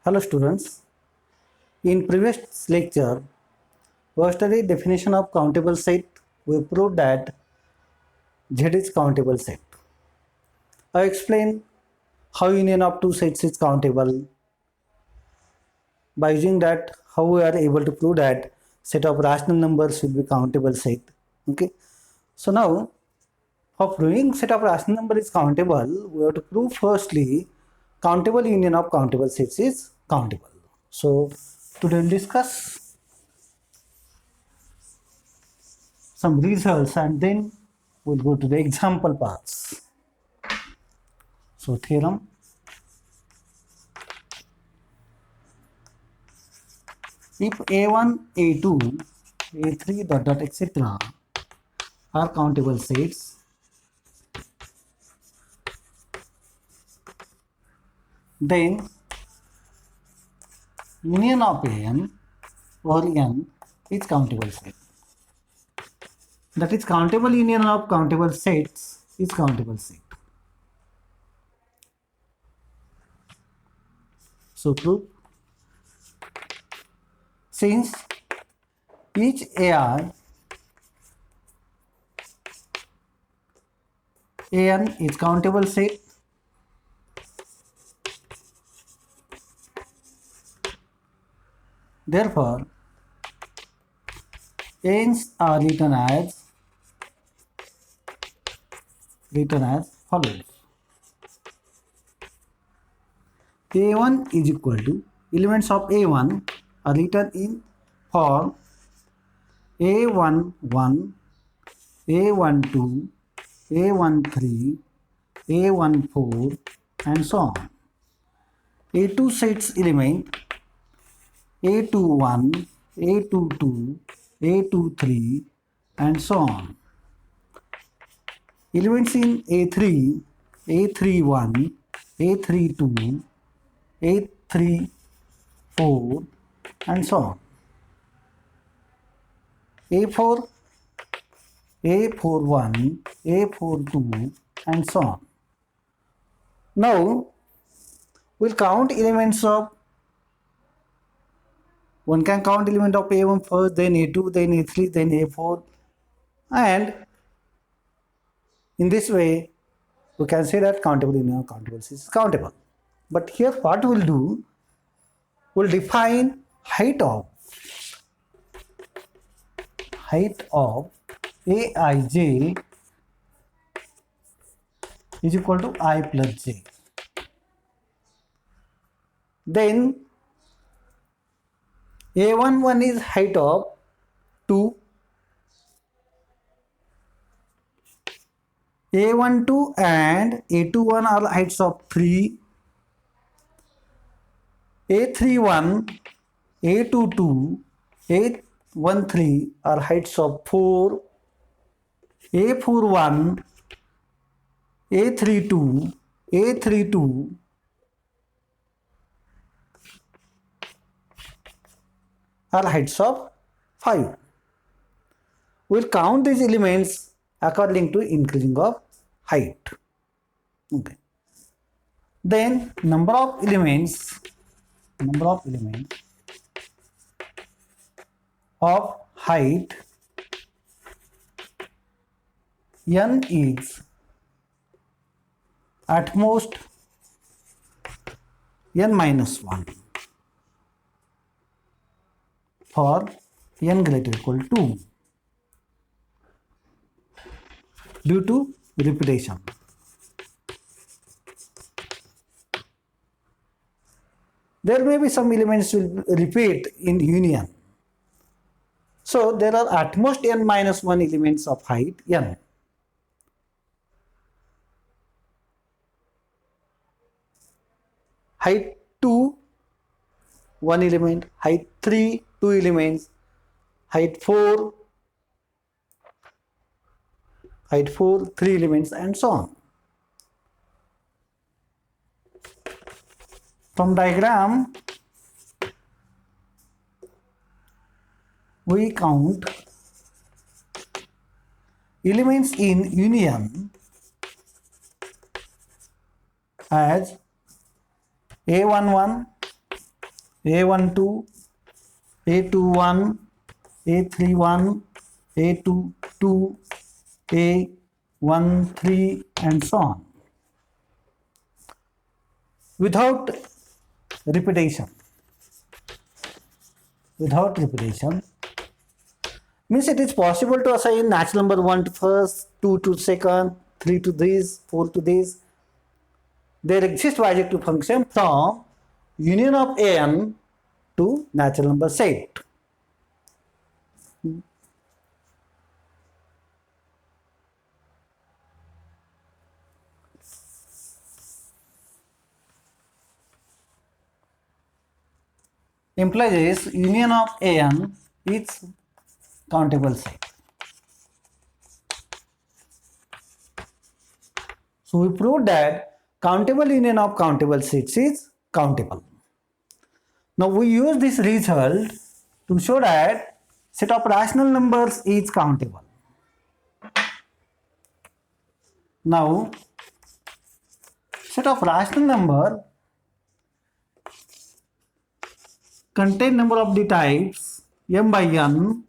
Hello students, in previous lecture we have studied definition of countable set. We proved that Z is countable set. I explained how union of two sets is countable. By using that, how we are able to prove that set of rational numbers will be countable set. Okay, so now for proving set of rational number is countable, we have to prove firstly countable union of countable sets is countable. So today we'll discuss some results and then we'll go to the example parts. So theorem, if a1, a2, a3 dot dot etc are countable sets, then union of an or n is countable set. That is, countable union of countable sets is countable set. So proof, since each AR an is countable set, therefore ans are written as follows. A1 is equal to, elements of A1 are written in form A11, A12, A13, A14 and so on. A2 sets element A21, A22, A23 and so on. Elements in A3, A31, A32, A34 and so on. A4, A41, A42 and so on. Now we'll count elements of, one can count element of A1 first, then A2, then A3, then A4, and in this way we can say that countable union of countable sets is countable. But here what we'll do, we'll define height of Aij is equal to I plus j. Then A11 is height of 2, A12 and A21 are heights of 3, A31, A22, A13 are heights of 4, A41, A32, A32 are heights of 5. We'll count these elements according to increasing of height. Okay. Then number of elements of height n is at most n minus 1 for n greater or equal to 2 due to repetition. There may be some elements will repeat in union. So there are at most n minus 1 elements of height n. Height 2, 1 element, height 3, 2 elements, height 4, 3 elements and so on. From diagram, we count elements in union as A11, A12, A21, A31, A22, A13, and so on. Without repetition. Without repetition means it is possible to assign natural number 1 to first, 2 to second, 3 to this, 4 to this. There exists bijective function from union of n to natural number set. Implies union of n is countable set. So we proved that countable union of countable sets is countable. Now we use this result to show that set of rational numbers is countable. Now set of rational number contain number of the types m by n,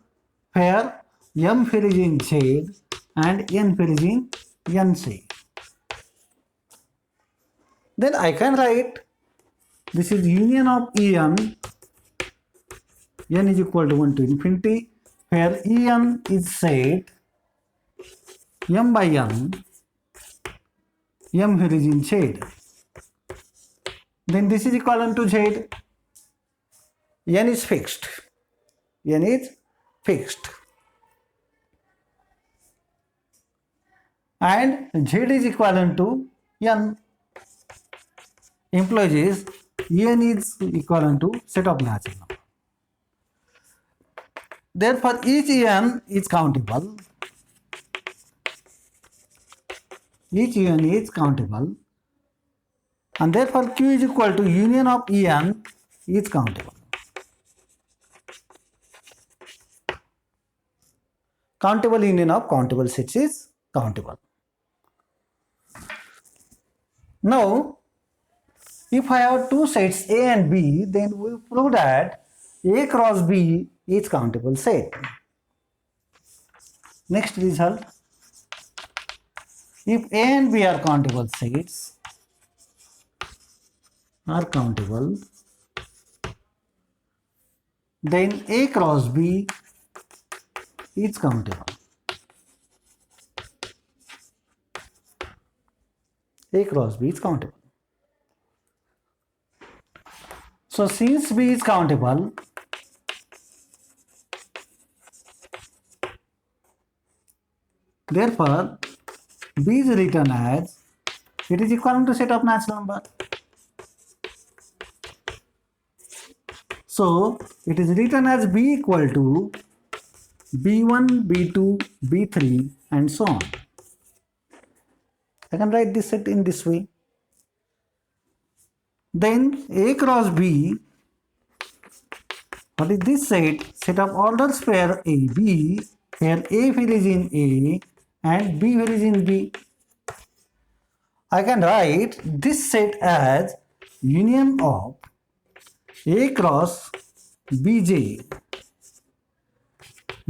where m pair is in Z and n pair is in nc. Then I can write this is union of n is equal to 1 to infinity, where en is set m by n, m here is in Z. Then this is equivalent to Z. N is fixed. N is fixed. And Z is equivalent to n. Implies n is equivalent to set of natural number. Therefore, each n is countable. Each n is countable. And therefore, Q is equal to union of en is countable. Countable union of countable sets is countable. Now, if I have two sets A and B, then we prove that A cross B is countable set. Next result, if A and B are countable sets, then A cross B is countable. A cross B is countable. So since B is countable, therefore B is written as, it is equivalent to set of natural number. So it is written as B equal to B1, B2, B3 and so on. I can write this set in this way. Then A cross B, what is this set? Set of orders pair AB, where A pair is in A and B pair is in B. I can write this set as union of A cross Bj.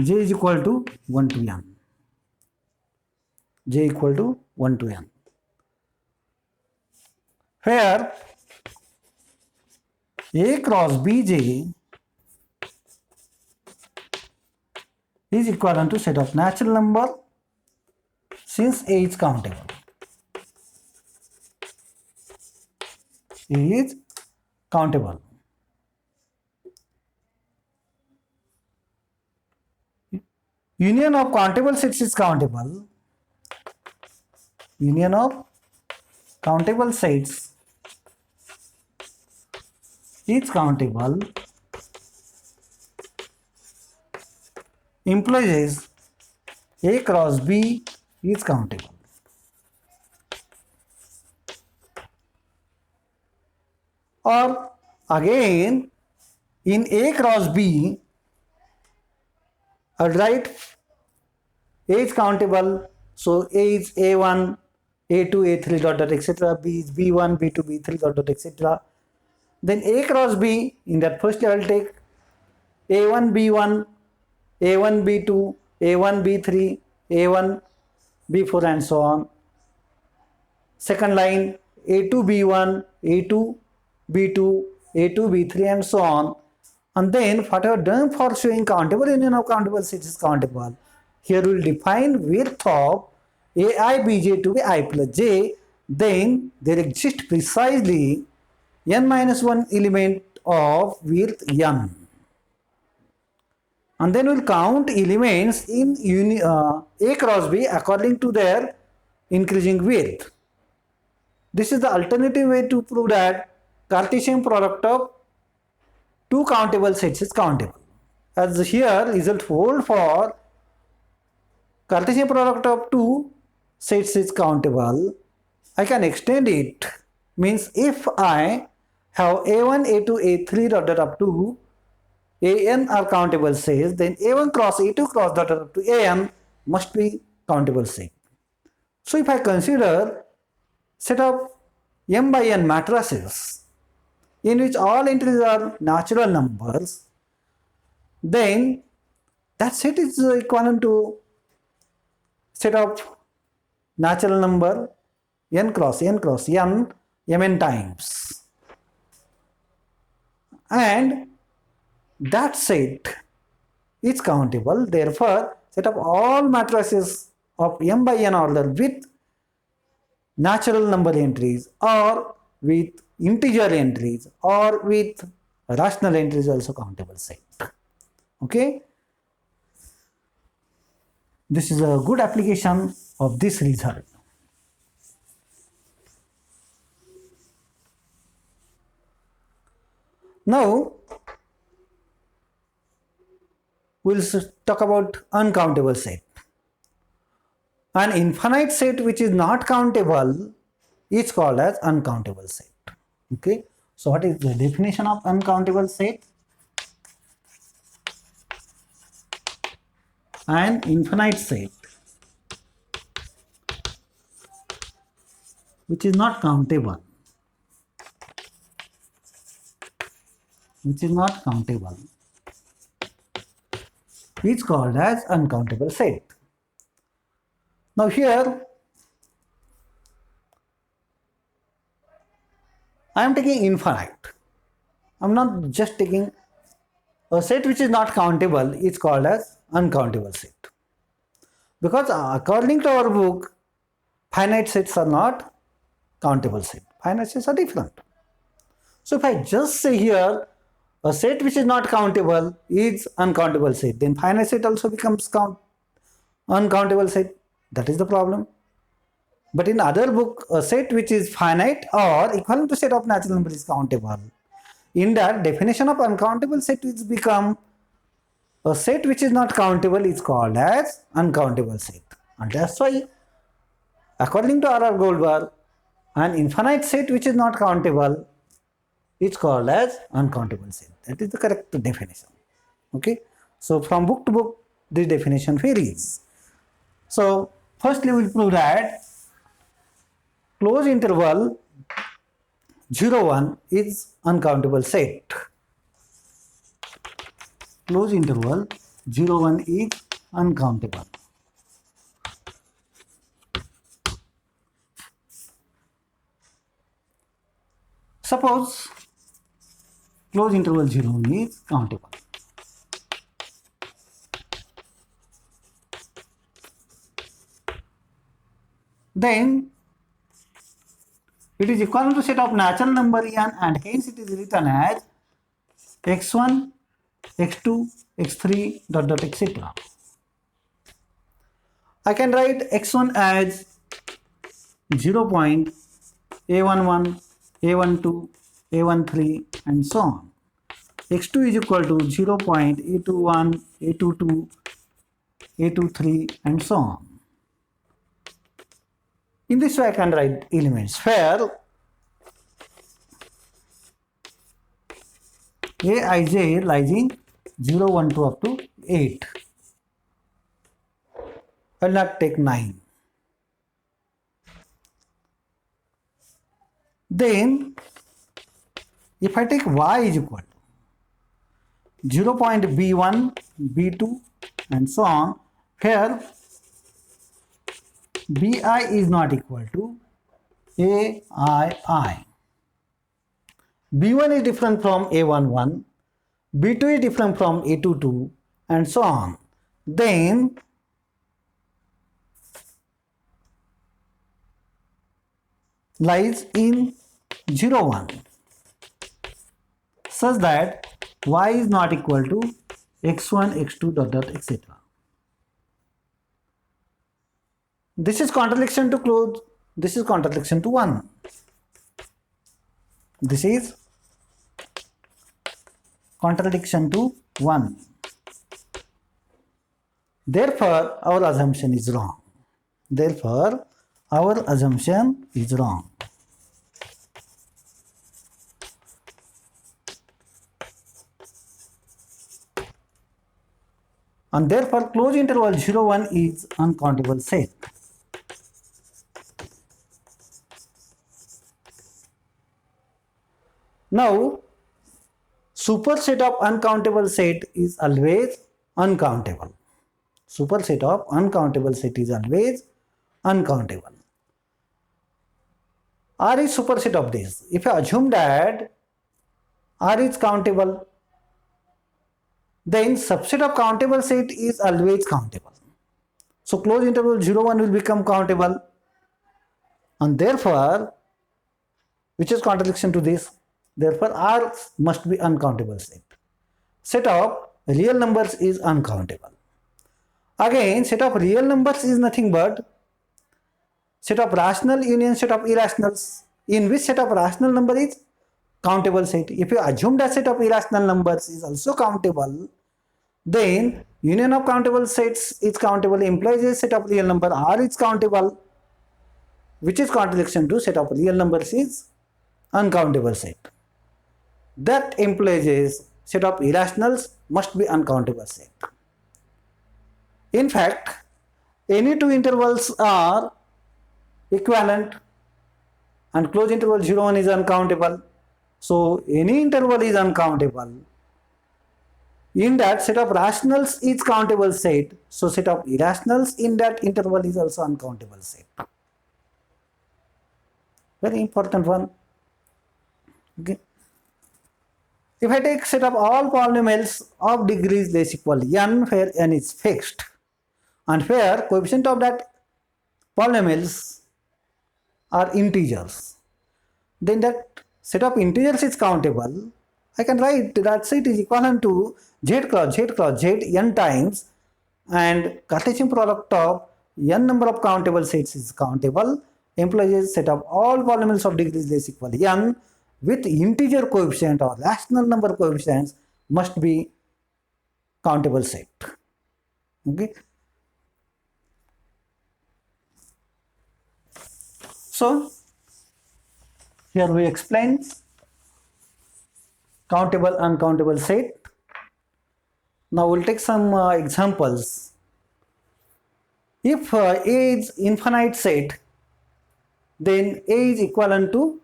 J is equal to 1 to n. J equal to 1 to n. Where A cross Bj is equivalent to set of natural number since A is countable. A is countable. Union of countable sets is countable. Union of countable sets is countable. Implies A cross B is countable. Or again, in A cross B, I'll write A is countable, so A is A1, A2, A3 dot dot etc. B is B1, B2, B3 dot dot etc. Then A cross B, in that firstly I will take A1 B1, A1 B2, A1 B3, A1 B4 and so on. Second line A2 B1, A2 B2, A2 B3 and so on. And then whatever done for showing countable union of countable sets is countable. Here we will define width of AI Bj to be I plus j. Then there exists precisely n minus 1 element of width n. And then we'll count elements in A cross B according to their increasing width. This is the alternative way to prove that Cartesian product of two countable sets is countable. As here result hold for Cartesian product of two sets is countable, I can extend it. Means if I have A1, A2, A3 dot dot up to AN are countable sets, then A1 cross A2 cross dot dot up to AN must be countable set. So if I consider set of m by n matrices in which all entries are natural numbers, then that set is equivalent to set of natural number n cross n mn times, and that set is countable. Therefore, set of all matrices of m by n order with natural number entries or with integer entries or with rational entries also countable set. Okay, this is a good application of this result. Now we'll talk about uncountable set. An infinite set which is not countable is called as uncountable set. Okay, so what is the definition of uncountable set? An infinite set which is not countable, is called as uncountable set. Now here I am taking infinite. I am not just taking a set which is not countable is called as uncountable set. Because according to our book, finite sets are not countable set. Finite sets are different. So if I just say here a set which is not countable is uncountable set, then finite set also becomes uncountable set. That is the problem. But in other book, a set which is finite or equivalent to set of natural number is countable. In that definition of uncountable set is become a set which is not countable is called as uncountable set. And that's why according to R.R. Goldberg, an infinite set which is not countable is called as uncountable set. That is the correct definition. Okay. So from book to book, this definition varies. So firstly, we will prove that closed interval 0, 1 is uncountable set. Closed interval 0, 1 is uncountable. Suppose closed interval 0, 1 is countable. Then it is equivalent to set of natural number n, and hence it is written as x1, x2, x3 dot dot etc. I can write x1 as 0.a11, a12, a13 and so on. x2 is equal to 0.a21, a22, a23 and so on. In this way I can write elements where Aij lies in 0, 1, 2 up to 8. I will not take 9. Then If I take y is equal to 0.b1, b2 and so on, here bi is not equal to aii. b1 is different from a11, b2 is different from a22 and so on. Then lies in 0, 1 such that y is not equal to x1, x2 dot etc. This is contradiction to close. This is contradiction to 1. This is contradiction to 1. Therefore, our assumption is wrong. Therefore, our assumption is wrong. And therefore, closed interval 0, 1 is uncountable set. Now, superset of uncountable set is always uncountable. Superset of uncountable set is always uncountable. R is superset of this. If I assume that R is countable, then subset of countable set is always countable. So closed interval 0, 1 will become countable, and therefore, which is contradiction to this, therefore R must be uncountable set. Set of real numbers is uncountable. Again, set of real numbers is nothing but set of rational union set of irrationals, in which set of rational number is countable set. If you assume that set of irrational numbers is also countable, then union of countable sets is countable, implies a set of real number R is countable, which is contradiction to set of real numbers is uncountable set. That implies a set of irrationals must be uncountable set. In fact, any two intervals are equivalent and closed interval 0, 1 is uncountable. So any interval is uncountable. In that, set of rationals is countable set. So set of irrationals in that interval is also uncountable set. Very important one. Okay. If I take set of all polynomials of degrees less equal n, where n is fixed, and where coefficient of that polynomials are integers, then that set of integers is countable. I can write that set is equivalent to z cross z cross z n times, and Cartesian product of n number of countable sets is countable, implies a set of all polynomials of degrees less equal n with integer coefficient or rational number coefficients must be countable set. Okay. So here we explain countable, uncountable set. Now we'll take some examples. If A is infinite set, then A is equivalent to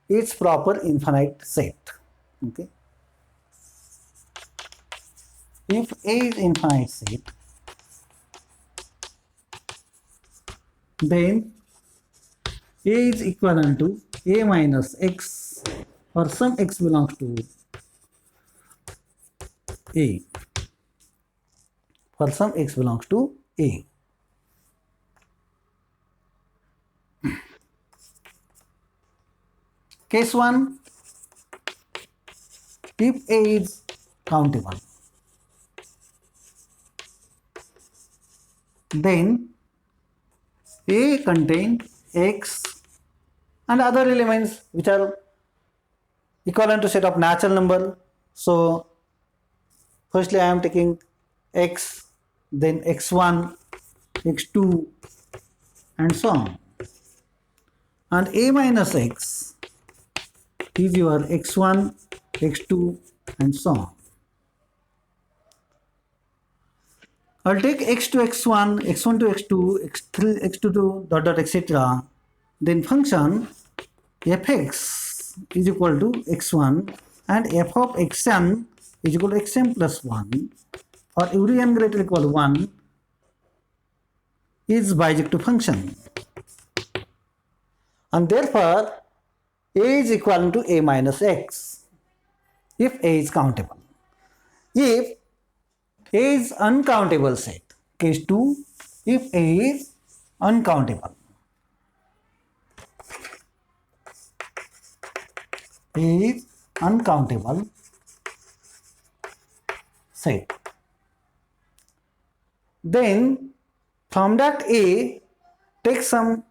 its proper infinite set. Okay. If A is infinite set, then A is equivalent to A minus x for some x belongs to A. For some x belongs to A. Case 1, if A is countable, then A contains x and other elements which are equivalent to set of natural number. So firstly I am taking x, then x1, x2 and so on, and A minus x is your x1, x2 and so on. I'll take x to x1, x1 to x2, x3, x2 to dot dot etc. Then function fx is equal to x1 and f of xn is equal to xn plus 1 or every n greater equal to 1 is bijective function, and therefore a is equivalent to a minus x if a is countable. If a is uncountable set, case 2, if a is uncountable, a is uncountable set, then from that A take some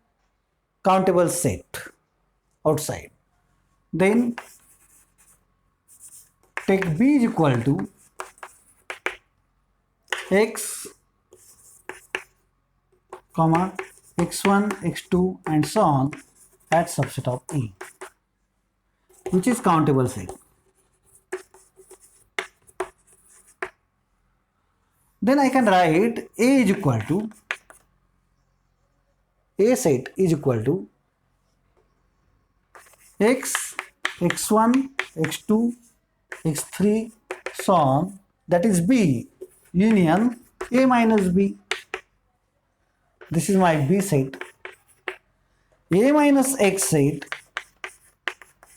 countable set outside, then take B is equal to x comma x1 x2 and so on as subset of A, which is countable set. Then I can write A is equal to A set is equal to x, x1, x2, x3, so on, that is B union A minus B. This is my B set. A minus x set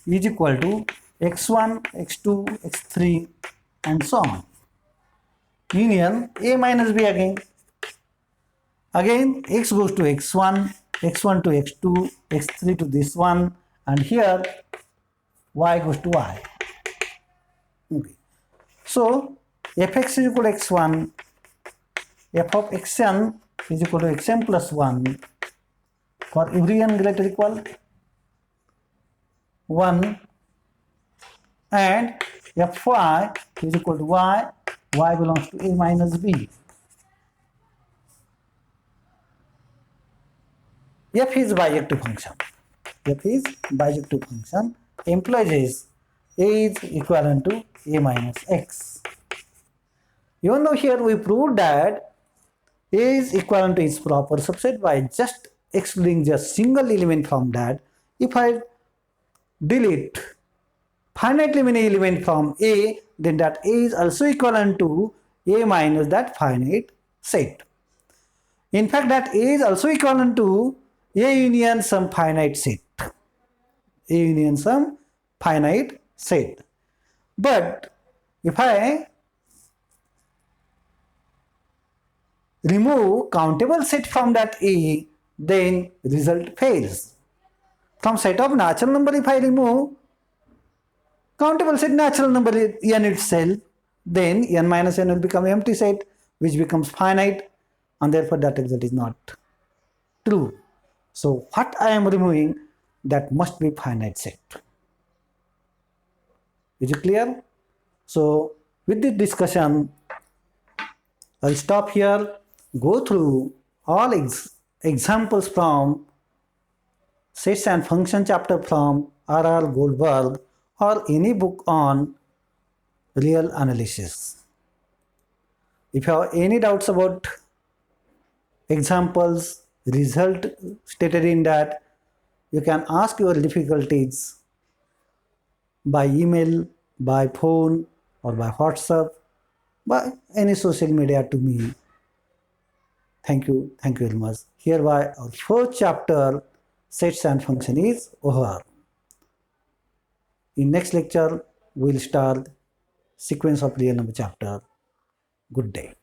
is equal to x1, x2, x3 and so on. Union A minus B again. Again x goes to x1, x1 to x2, x3 to this one, and here y goes to y. Okay. So fx is equal to x1, f of xn is equal to xn plus 1 for every n greater equal 1, and fy is equal to y, y belongs to a minus b. F is bijective function. F is bijective function implies a is equivalent to a minus x. Even though here we proved that a is equivalent to its proper subset by just excluding just single element from that, if I delete finitely many element from A, then that A is also equivalent to A minus that finite set. In fact, that A is also equivalent to A union some finite set. A union some finite set. But if I remove countable set from that A, then result fails. From set of natural number, if I remove countable set natural number n itself, then n minus n will become empty set, which becomes finite, and therefore that result is not true. So what I am removing, that must be finite set. Is it clear? So with this discussion, I'll stop here, go through all examples from sets and function chapter from R.R. Goldberg or any book on real analysis. If you have any doubts about examples, result stated in that, you can ask your difficulties by email, by phone, or by WhatsApp, by any social media to me. Thank you very much. Hereby our first chapter, sets and function, is over. In next lecture, we will start sequence of real number chapter. Good day.